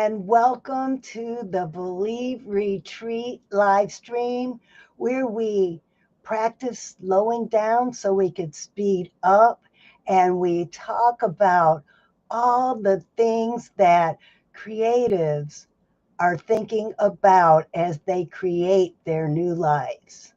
and welcome to the Believe Retreat live stream where we practice slowing down so we could speed up, and we talk about all the things that creatives are thinking about as they create their new lives.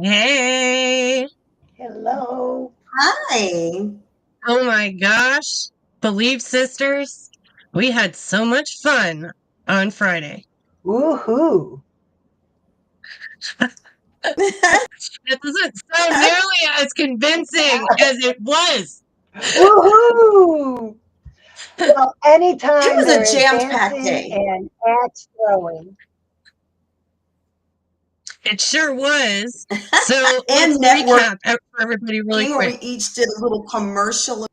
Hey. Hello. Hi. Oh my gosh. Believe sisters, we had so much fun on Friday. Woohoo. It wasn't so nearly as convincing as it was. Woohoo. Well, It anytime was there a is jam-packed dancing day. and axe throwing. It sure was. So let's And networking, recap for everybody really where we quick. each did a little commercial.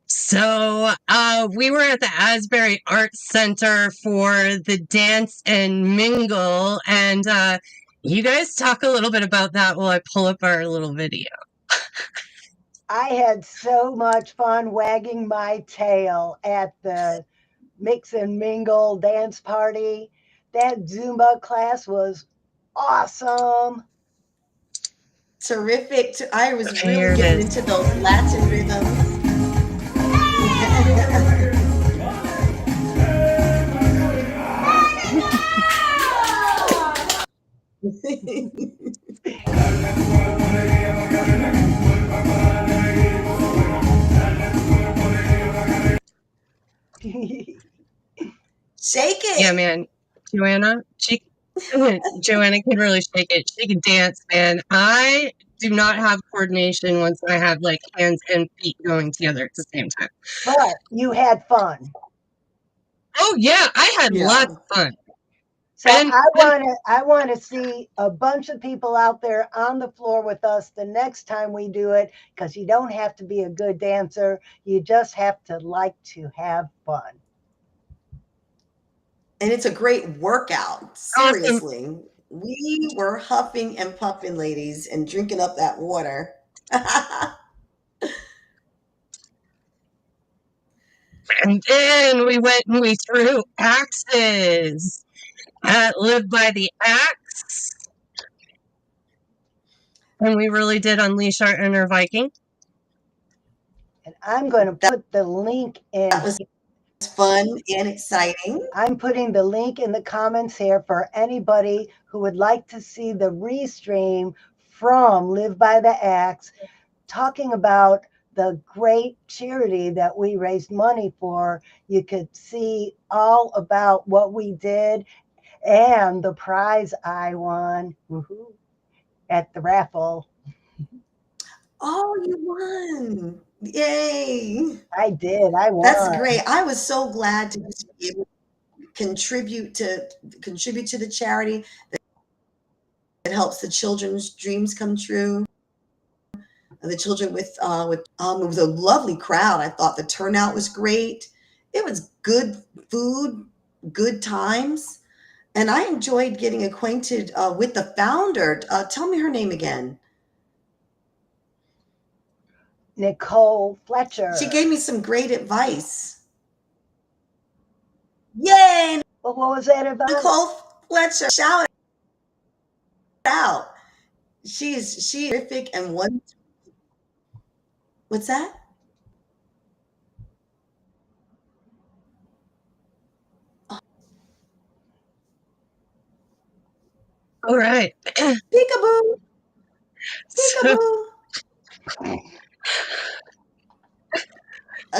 So we were at the Asbury Arts Center for the Dance and Mingle, and you guys talk a little bit about that while I pull up our little video. I had so much fun wagging my tail at the Mix and Mingle dance party. That Zumba class was awesome. Terrific. I was Here really it getting is. into those Latin rhythms. Shake it. Yeah, man. Joanna can really shake it. She can dance, man. I do not have coordination once I have like hands and feet going together at the same time. But you had fun. Oh yeah, I had Yeah. lots of fun. So And I want to see a bunch of people out there on the floor with us the next time we do it, because you don't have to be a good dancer. You just have to like to have fun. And it's a great workout. awesome. Seriously. We were huffing and puffing, ladies, and drinking up that water. And then we went and we threw axes at Live by the Axe. And we really did unleash our inner Viking. And I'm going to put the link in. That was fun and exciting. I'm putting the link in the comments here for anybody who would like to see the restream from Live by the Axe, talking about the great charity that we raised money for. You could see all about what we did and the prize I won at the raffle. Oh, you won. Yay. I did. I won. That's great. I was so glad to just be able to contribute to the charity that helps the children's dreams come true. The children it was a lovely crowd. I thought the turnout was great. It was good food, good times, and I enjoyed getting acquainted with the founder. Tell me her name again. Nicole Fletcher. She gave me some great advice. Yay, Well, what was that about? Nicole Fletcher! Shout out. She's terrific and one. What's that? All right. Peekaboo. So, Peekaboo.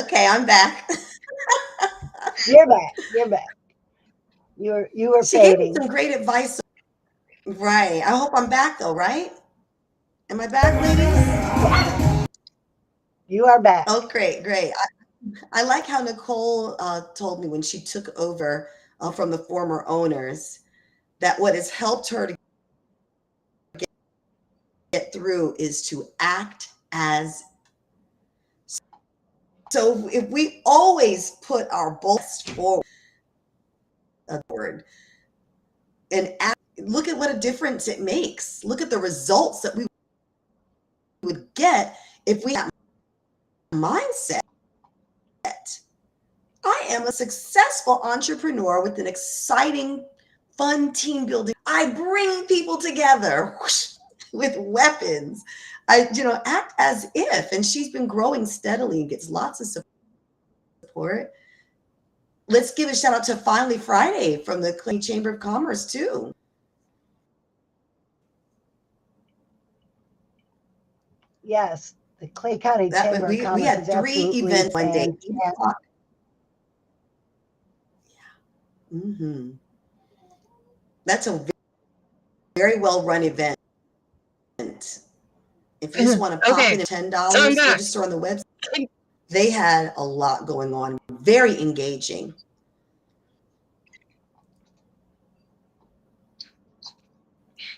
Okay, I'm back. You're back. You're back. You were She gave me fading. some great advice. Right. I hope I'm back though, right? Am I back, ladies? Yes, you are back. Oh, great, great. I like how Nicole told me when she took over from the former owners that what has helped her to get through is to act as. So if we always put our best forward and act, look at what a difference it makes. Look at the results that we would get if we had mindset. I am a successful entrepreneur with an exciting, fun team building. I bring people together whoosh, with weapons. Act as if, and she's been growing steadily and gets lots of support. Let's give a shout out to Finally Friday from the Clay Chamber of Commerce too. Yes, the Clay County That Chamber of we Commerce had is 3 events absolutely one day. fantastic. Mm-hmm. That's a very well run event. If you just want to pop okay. in at So I'm $10, back. register on the website. They had a lot going on, very engaging.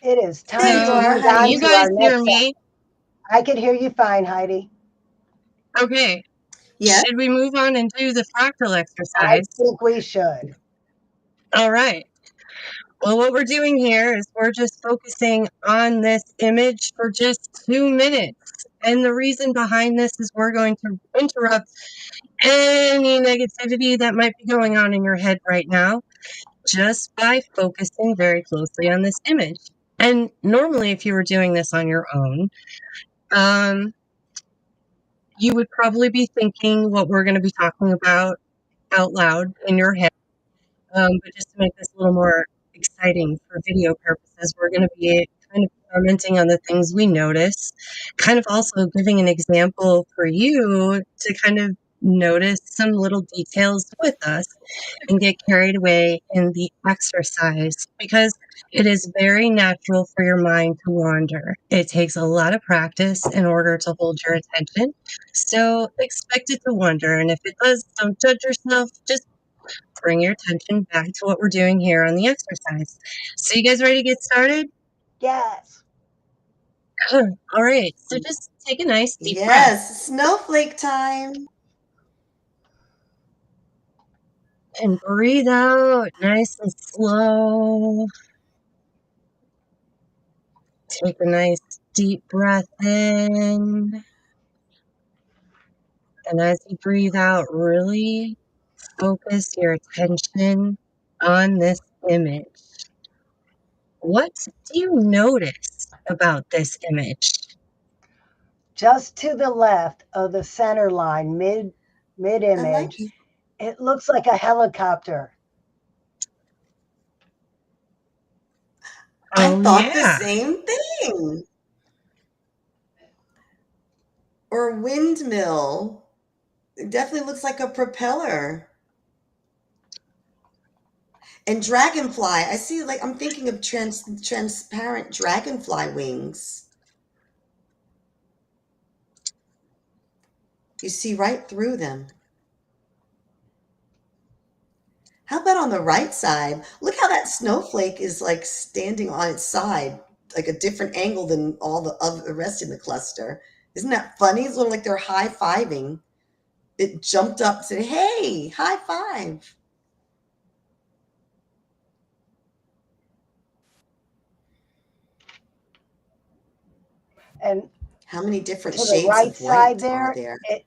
It is There time you to So, are, move can on you Heidi. to guys our hear next. me? I can hear you fine, Heidi. Okay. Yes. Should we move on and do the fractal I exercise? think we should. All right. Well, what we're doing here is we're just focusing on this image for just 2 minutes. And the reason behind this is we're going to interrupt any negativity that might be going on in your head right now just by focusing very closely on this image. And normally, if you were doing this on your own, you would probably be thinking what we're going to be talking about out loud in your head. But just to make this a little more exciting for video purposes, we're going to be kind of commenting on the things we notice, kind of also giving an example for you to kind of notice some little details with us and get carried away in the exercise because it is very natural for your mind to wander. It takes a lot of practice in order to hold your attention. So expect it to wander. And if it does, don't judge yourself. Just bring your attention back to what we're doing here on the exercise. So, you guys ready to get started? Yes. All right. So, just take a nice deep breath Yes. Snowflake time. and breathe out nice and slow. Take a nice deep breath in. And as you breathe out, really focus your attention on this image. What do you notice about this image? Just to the left of the center line, mid I like. image, it looks like a helicopter. I Oh, thought the yeah. same thing. Or windmill. It definitely looks like a propeller. And dragonfly. I see. Like I'm thinking of transparent dragonfly wings. You see right through them. How about on the right side? Look how that snowflake is like standing on its side, like a different angle than all the other rest in the cluster. Isn't that funny? It's sort of like they're high fiving. It jumped up and said, "Hey, high five." And How many different to the shades right of side white are there, there?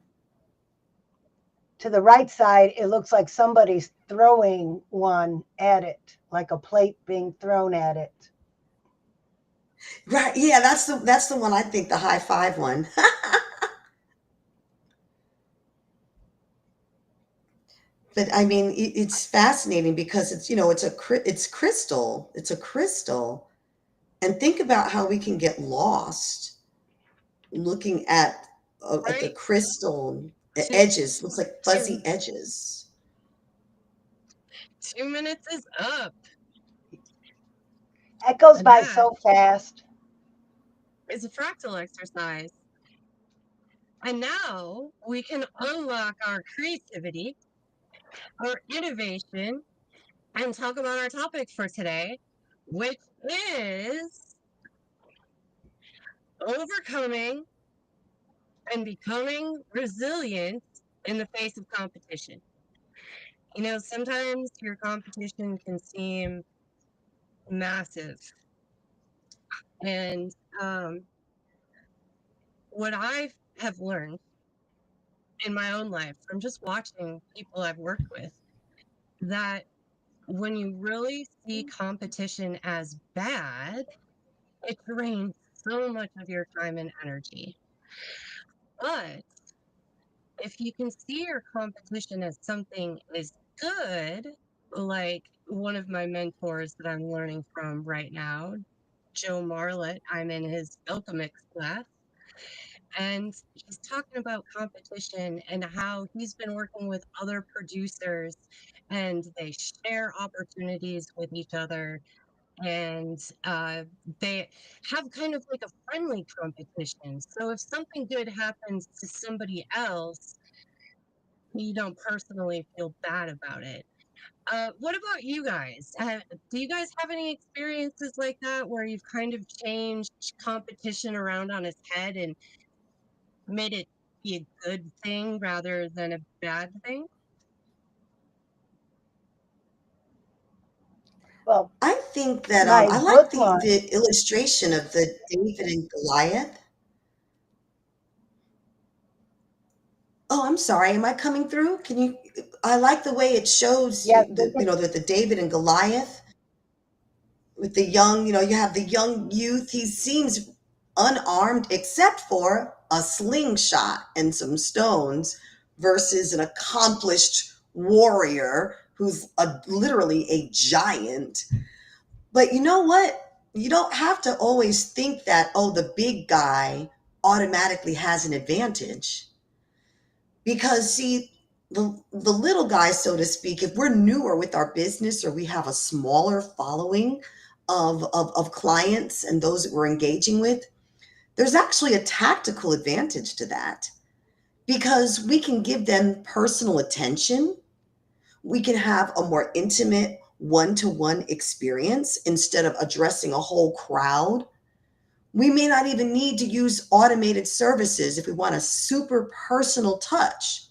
it looks like somebody's throwing one at it, like a plate being thrown at it. Right? Yeah, that's the one I think, the high five one. But I mean, it's fascinating because it's it's crystal. It's a crystal. And think about how we can get lost looking at the Right? crystal, the Two, edges, looks like fuzzy two, edges. 2 minutes is up. It goes And by that so fast. is a fractal exercise. And now we can unlock our creativity, our innovation, and talk about our topic for today, which is overcoming and becoming resilient in the face of competition. Sometimes your competition can seem massive. And what I have learned in my own life from just watching people I've worked with, that when you really see competition as bad, it drains so much of your time and energy. But if you can see your competition as something is good, like one of my mentors that I'm learning from right now, Joe Marlett, I'm in his Alchemix class, and he's talking about competition and how he's been working with other producers and they share opportunities with each other, and they have kind of like a friendly competition. So if something good happens to somebody else, you don't personally feel bad about it. What about you guys? Do you guys have any experiences like that where you've kind of changed competition around on its head and made it be a good thing rather than a bad thing? Well, I think that my I like book launch, the illustration of the David and Goliath. Oh, I'm sorry. Am I coming through? Can you? I like the way it shows yes, the David and Goliath with the young. You have the young youth. He seems unarmed except for a slingshot and some stones, versus an accomplished warrior who's literally a giant. But you know what? You don't have to always think that, oh, the big guy automatically has an advantage. Because, see, the little guy, so to speak, if we're newer with our business or we have a smaller following of clients and those that we're engaging with, there's actually a tactical advantage to that because we can give them personal attention. We can have a more intimate one-to-one experience instead of addressing a whole crowd. We may not even need to use automated services if we want a super personal touch.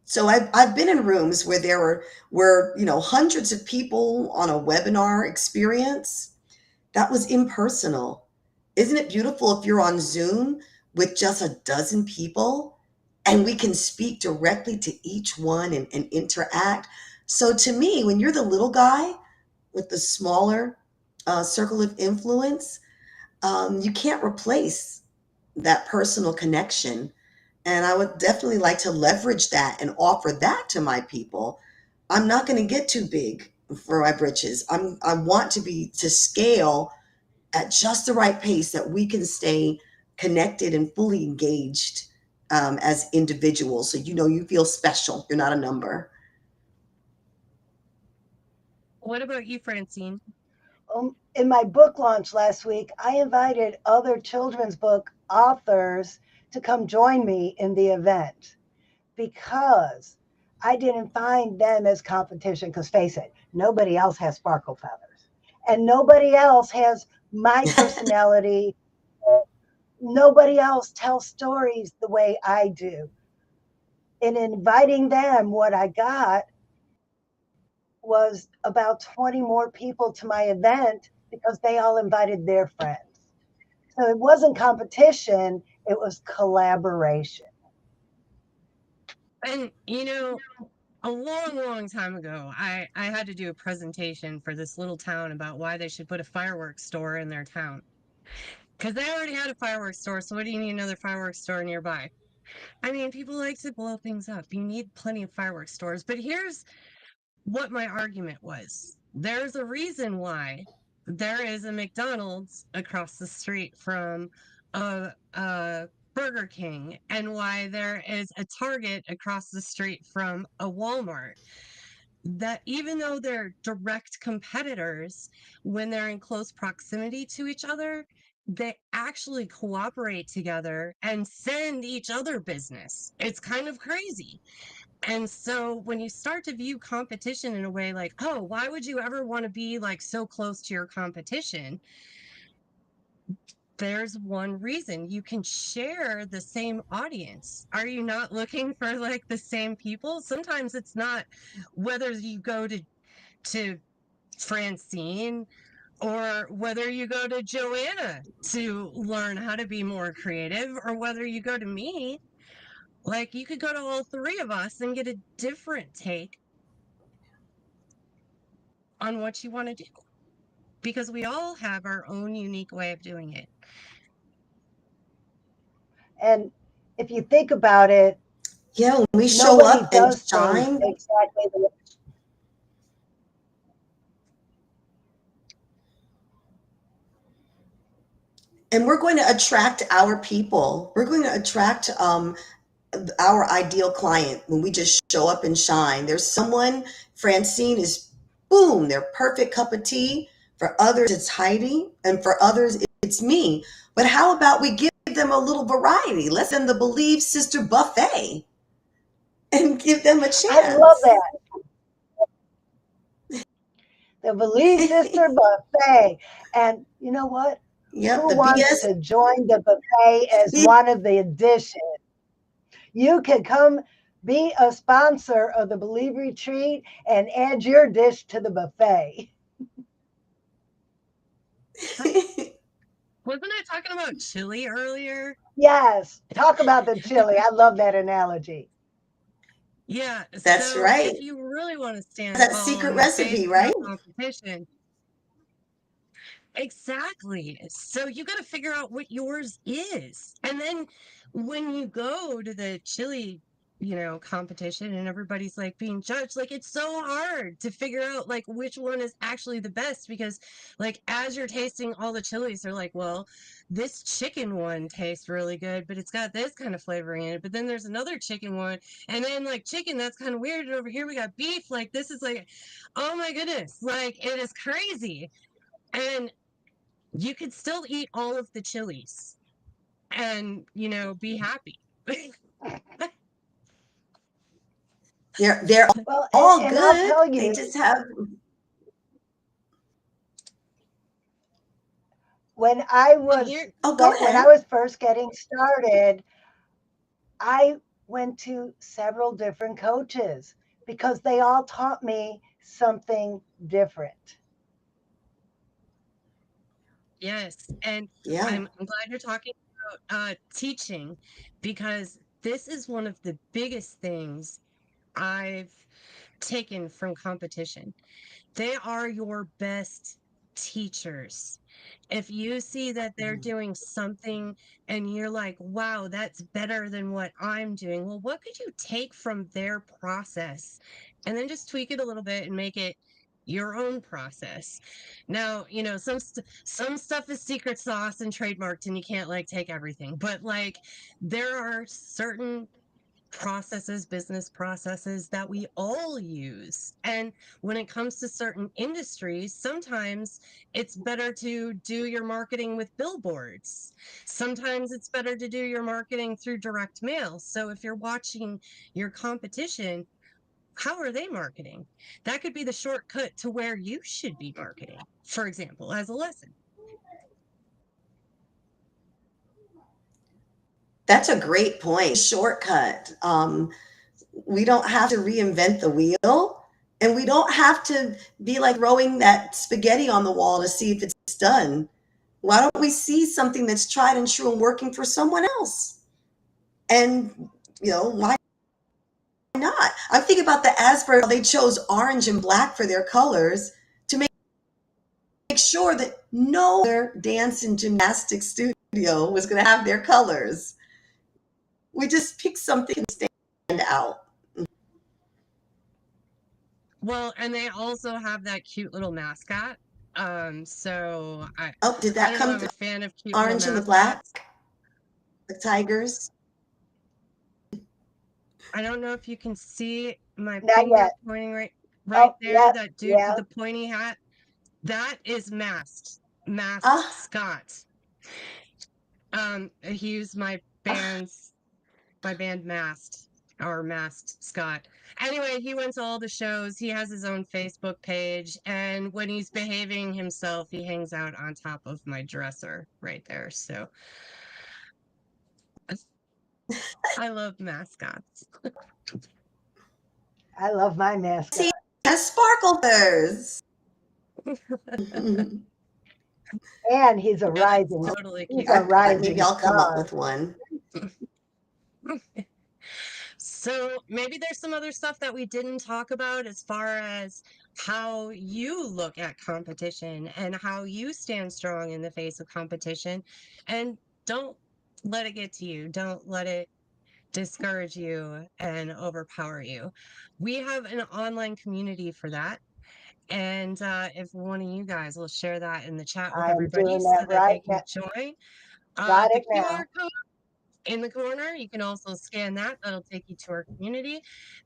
So I've been in rooms where there were hundreds of people on a webinar experience that was impersonal. Isn't it beautiful if you're on Zoom with just a dozen people and we can speak directly to each one and interact? So to me, when you're the little guy with the smaller circle of influence, you can't replace that personal connection. And I would definitely like to leverage that and offer that to my people. I'm not going to get too big for my britches. I want to scale at just the right pace that we can stay connected and fully engaged as individuals. So you feel special. You're not a number. What about you, Francine? in my book launch last week, I invited other children's book authors to come join me in the event because I didn't find them as competition. Because face it, nobody else has sparkle feathers, and nobody else has my personality. Nobody else tells stories the way I do. In inviting them, what I got was about 20 more people to my event because they all invited their friends. So it wasn't competition, it was collaboration. And a long, long time ago, I had to do a presentation for this little town about why they should put a fireworks store in their town. Because they already had a fireworks store, so what do you need another fireworks store nearby? I mean, people like to blow things up. You need plenty of fireworks stores. But here's what my argument was. There's a reason why there is a McDonald's across the street from a Burger King, and why there is a Target across the street from a Walmart. That even though they're direct competitors, when they're in close proximity to each other, they actually cooperate together and send each other business. It's kind of crazy. And so when you start to view competition in a way like, oh, why would you ever want to be like so close to your competition? There's one reason: you can share the same audience. Are you not looking for like the same people? Sometimes it's not whether you go to Francine or whether you go to Joanna to learn how to be more creative, or whether you go to me. Like, you could go to all three of us and get a different take on what you want to do, because we all have our own unique way of doing it. And if you think about it, Yeah, when we show nobody up and does things shine, exactly the way. and we're going to attract our people. We're going to attract our ideal client when we just show up and shine. There's someone, Francine is boom, their perfect cup of tea. For others, it's Heidi, and for others, it's me. But how about we give them a little variety? Let's send the Believe Sister Buffet and give them a I love chance. that. The Believe Sister Buffet. And you know what? Yep, Who the wants BS. to join the buffet as one of the dishes? You can come be a sponsor of the Believe Retreat and add your dish to the buffet. Wasn't I talking about chili earlier? Yes, talk about the chili. I love that analogy. Yeah, That's so right. if you really want to stand That tall secret in the face recipe, of your right? competition, exactly. So you got to figure out what yours is. And then when you go to the chili, competition, and everybody's like being judged, like, it's so hard to figure out like which one is actually the best, because like as you're tasting all the chilies, they're like, well, this chicken one tastes really good, but it's got this kind of flavoring in it. But then there's another chicken one, and then like chicken, that's kind of weird. And over here we got beef. Like, this is like, oh my goodness, like it is crazy. And you could still eat all of the chilies and, be happy. They're Well, all and I'll good. tell They you, just have when I Well, was here, oh, go when I ahead. was first getting started, I went to several different coaches because they all taught me something different. yes. And Yeah. I'm glad you're talking about teaching, because this is one of the biggest things I've taken from competition. They are your best teachers. If you see that they're Mhm. doing something and you're like, wow, that's better than what I'm doing, well, what could you take from their process and then just tweak it a little bit and make it your own process? Now, some stuff is secret sauce and trademarked, and you can't like take everything, but like there are certain processes, business processes that we all use. And when it comes to certain industries, sometimes it's better to do your marketing with billboards. Sometimes it's better to do your marketing through direct mail. So if you're watching your competition, how are they marketing? That could be the shortcut to where you should be marketing, for example, as a lesson. That's a great point. Shortcut. We don't have to reinvent the wheel, and we don't have to be like throwing that spaghetti on the wall to see if it's done. Why don't we see something that's tried and true and working for someone else? And why not? I'm thinking about the Asperger. They chose orange and black for their colors to make sure that no other dance and gymnastics studio was going to have their colors. We just picked something to stand out. Well, and they also have that cute little mascot. So Oh, did I that don't know. come I'm through? a fan of cute little Orange and the black, mascots. the tigers. I don't know if you can see my Not finger yet. pointing right Oh, there. yeah, That dude yeah. with the pointy hat. That is Masked Ah, Scott. He was ah, my band Masked or Masked Scott. Anyway, he went to all the shows. He has his own Facebook page, and when he's behaving himself, he hangs out on top of my dresser right there. So I love mascots. I love my see, mascot. has sparkle feathers. And he's a And it's rising totally he's cute. a Maybe rising I'll come up star. with one. So maybe there's some other stuff that we didn't talk about as far as how you look at competition and how you stand strong in the face of competition. And don't let it get to you. Don't let it discourage you and overpower you. We have an online community for that. And if one of you guys will share that in the chat with I am everybody doing so that that right they can now. join, Got the it QR now. code in the corner. You can also scan that. That'll take you to our community.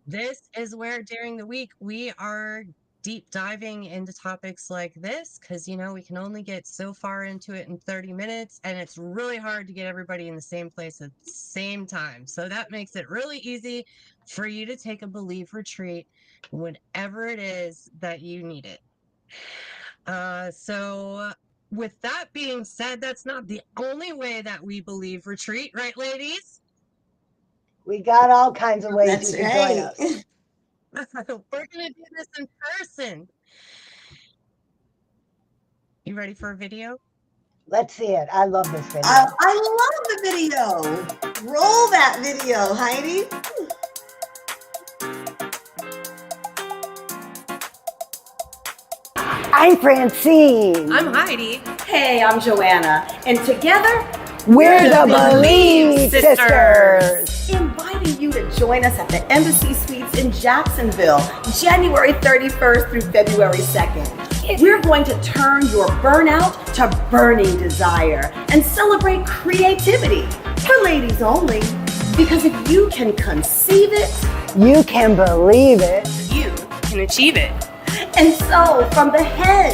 This is where during the week we are deep diving into topics like this because, we can only get so far into it in 30 minutes and it's really hard to get everybody in the same place at the same time. So that makes it really easy for you to take a believe retreat whenever it is that you need it. So with that being said, that's not the only way that we believe retreat, right, ladies? We got all kinds of ways you That's can join right. us. We're going to do this in person. You ready for a video? Let's see it. I love this I, video. I love the video. Roll that video, Heidi. I'm Francine. I'm Heidi. Hey, I'm Joanna, and together We're the Believe Believe Sisters. inviting you to join us at the Embassy Suites in Jacksonville, January 31st through February 2nd. We're going to turn your burnout to burning desire and celebrate creativity for ladies only. Because if you can conceive it, You can believe it. You can achieve it. and so from the head,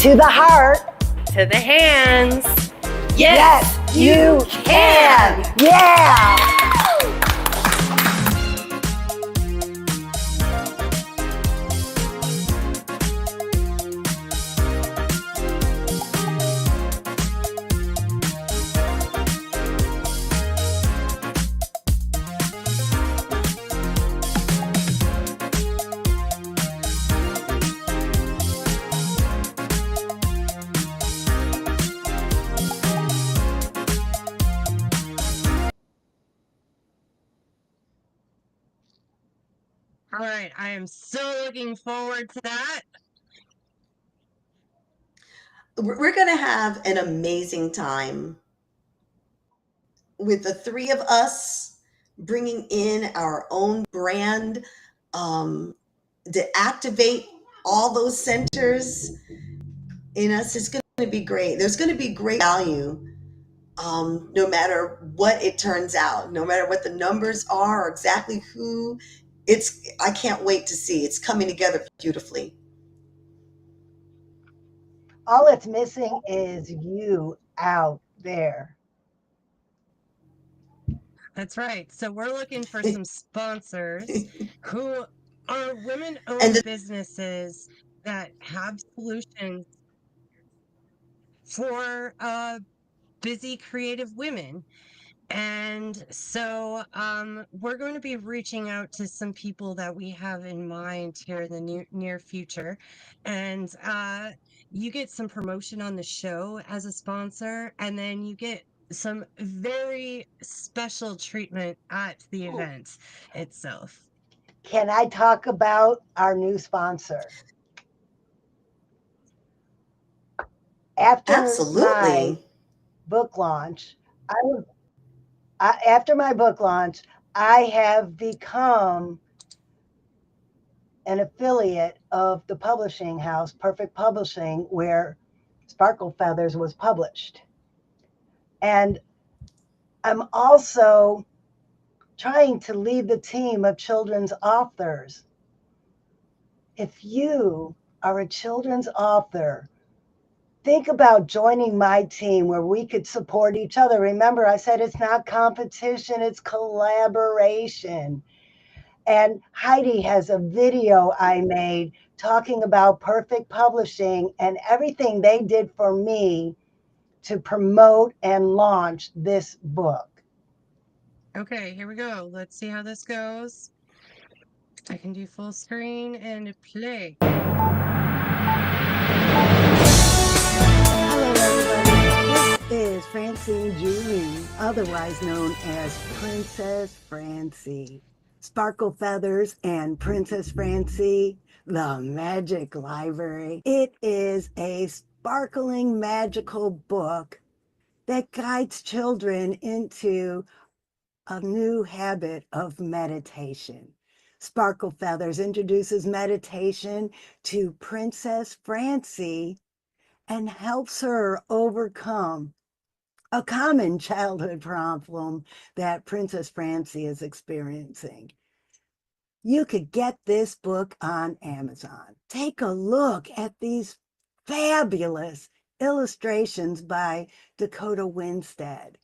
To the heart. To the hands. Yes, you can. Yeah. All right. I am so looking forward to that. We're going to have an amazing time with the three of us bringing in our own brand to activate all those centers in us. It's going to be great. There's going to be great value no matter what it turns out, no matter what the numbers are or exactly who. I can't wait to see. It's coming together beautifully. All it's missing is you out there. That's right. So we're looking for some sponsors who are women And owned businesses that have solutions for busy creative women. And so we're going to be reaching out to some people that we have in mind here in the near future. And you get some promotion on the show as a sponsor, and then you get some very special treatment at the event itself. Can I talk about our new sponsor? After my absolutely. book launch, after my book launch, I have become an affiliate of the publishing house, Perfect Publishing, where Sparkle Feathers was published. And I'm also trying to lead the team of children's authors. If you are a children's author, think about joining my team where we could support each other. Remember, I said it's not competition, it's collaboration. And Heidi has a video I made talking about Perfect Publishing and everything they did for me to promote and launch this book. Okay, here we go. Let's see how this goes. I can do full screen and play. Hello, everybody. This is Francine Julie, otherwise known as Princess Francie. Sparkle Feathers and Princess Francie, the Magic Library. It is a sparkling magical book that guides children into a new habit of meditation. Sparkle Feathers introduces meditation to Princess Francie and helps her overcome a common childhood problem that Princess Francie is experiencing. You could get this book on Amazon. Take a look at these fabulous illustrations by Dakota Winstead.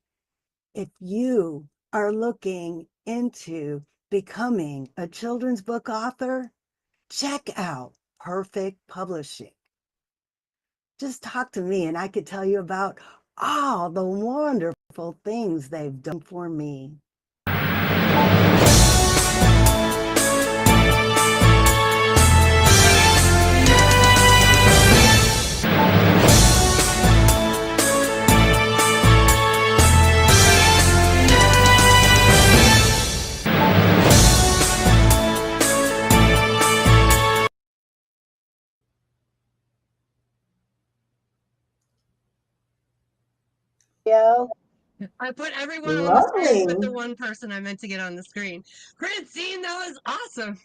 If you are looking into becoming a children's book author, check out Perfect Publishing. Just talk to me and I could tell you about all the wonderful things they've done for me. Yo, I put everyone on the screen except the Lovely. one person I meant to get on the screen. Francine, that was awesome.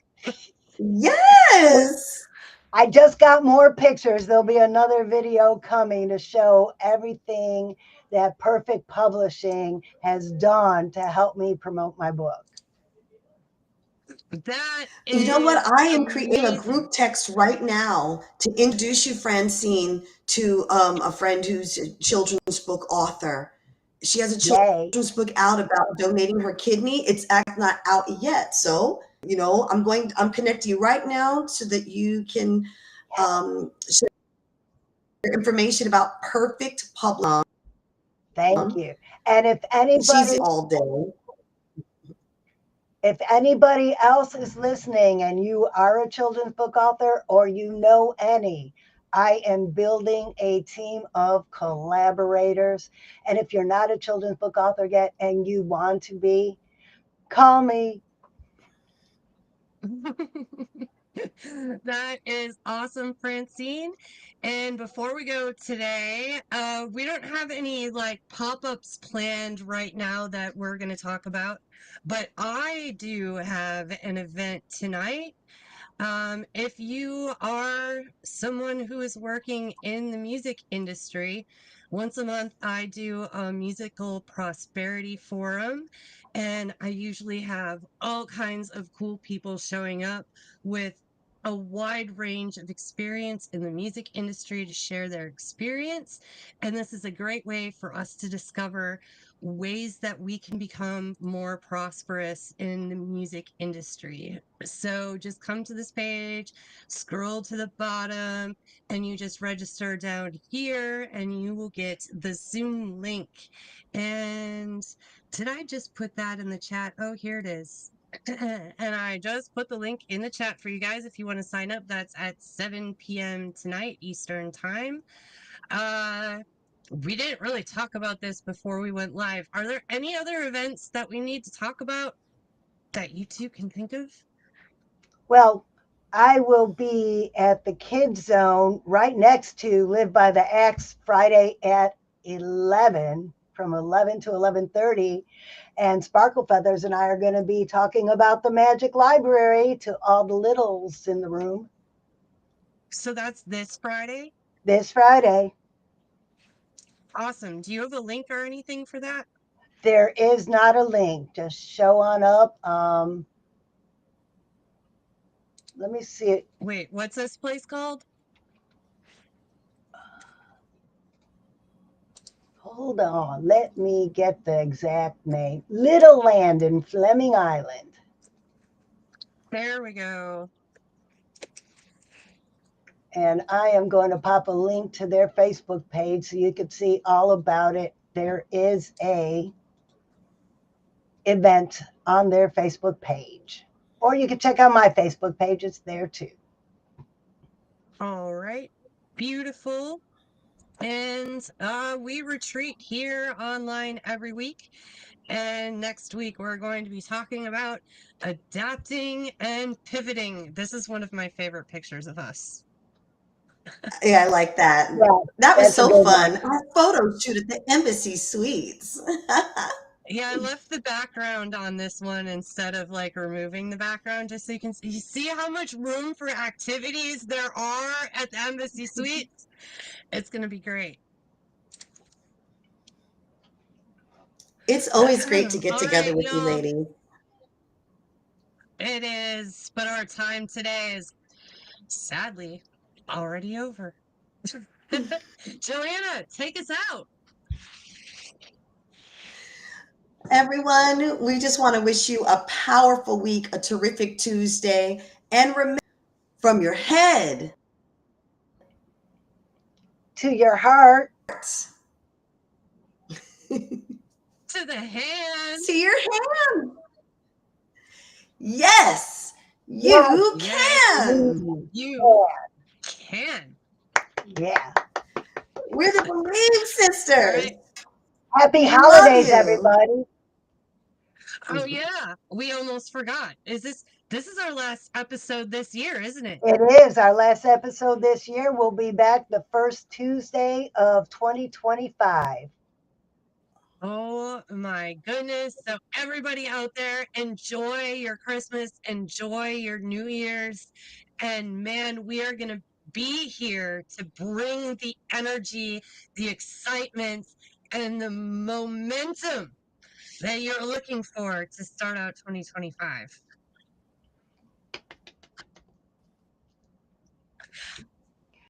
Yes. I just got more pictures. There'll be another video coming to show everything that Perfect Publishing has done to help me promote my book. That You know what? is I am creating a amazing. group text right now to introduce you, Francine, to a friend who's a children's book author. She has a Yay. children's book out about donating her kidney. It's not out yet. So, I'm connecting you right now so that you can share information about Perfect Publishing. Thank you. And She's all day. if anybody else is listening and you are a children's book author or you know any, I am building a team of collaborators. And if you're not a children's book author yet and you want to be, call me. That is awesome, Francine. And before we go today, we don't have any like pop-ups planned right now that we're going to talk about, but I do have an event tonight. If you are someone who is working in the music industry, once a month I do a musical prosperity forum, and I usually have all kinds of cool people showing up with a wide range of experience in the music industry to share their experience. And this is a great way for us to discover ways that we can become more prosperous in the music industry. So just come to this page, scroll to the bottom, and you just register down here and you will get the Zoom link. And did I just put that in the chat? Oh, here it is. And I just put the link in the chat for you guys if you want to sign up. That's at 7 p.m. tonight Eastern time. We didn't really talk about this before we went live. Are there any other events that we need to talk about that you two can think of? Well, I will be at the Kids Zone right next to Live by the Axe Friday at 11 from 11 to 11:30. And Sparkle Feathers and I are going to be talking about the Magic Library to all the littles in the room So that's this Friday? this Friday. Awesome. Do you have a link or anything for that? There is not a link. Just show on up. Let me see it. Wait, what's this place called? Hold on. Let me get the exact name. Little Land in Fleming Island. There we go. And I am going to pop a link to their Facebook page so you can see all about it. There is a event on their Facebook page. Or you can check out my Facebook page. It's there too. All right. Beautiful. And we retreat here online every week. And next week, we're going to be talking about adapting and pivoting. This is one of my favorite pictures of us. Yeah, I like that. Yeah, That was that's a so good fun. one. Our photo shoot at the Embassy Suites. Yeah, I left the background on this one instead of like removing the background just so you see how much room for activities there are at the Embassy Suites. It's going to be great. It's always great to get All together right, with you y'all. ladies. It is, but our time today is sadly already over. Joanna, take us out. Everyone, we just want to wish you a powerful week, a terrific Tuesday. And remember, from your head To your heart. To the hand. to your hand. Yes, Yes, you Yes, can. you can. yeah. We're the Believe All Sisters. right. Happy We love holidays, you. everybody. Oh yeah, we almost forgot. This is our last episode this year, isn't it? It is our last episode this year. We'll be back the first Tuesday of 2025. Oh my goodness. So everybody out there, enjoy your Christmas, enjoy your New Year's. And man, we are going to be here to bring the energy, the excitement, and the momentum that you're looking for to start out 2025.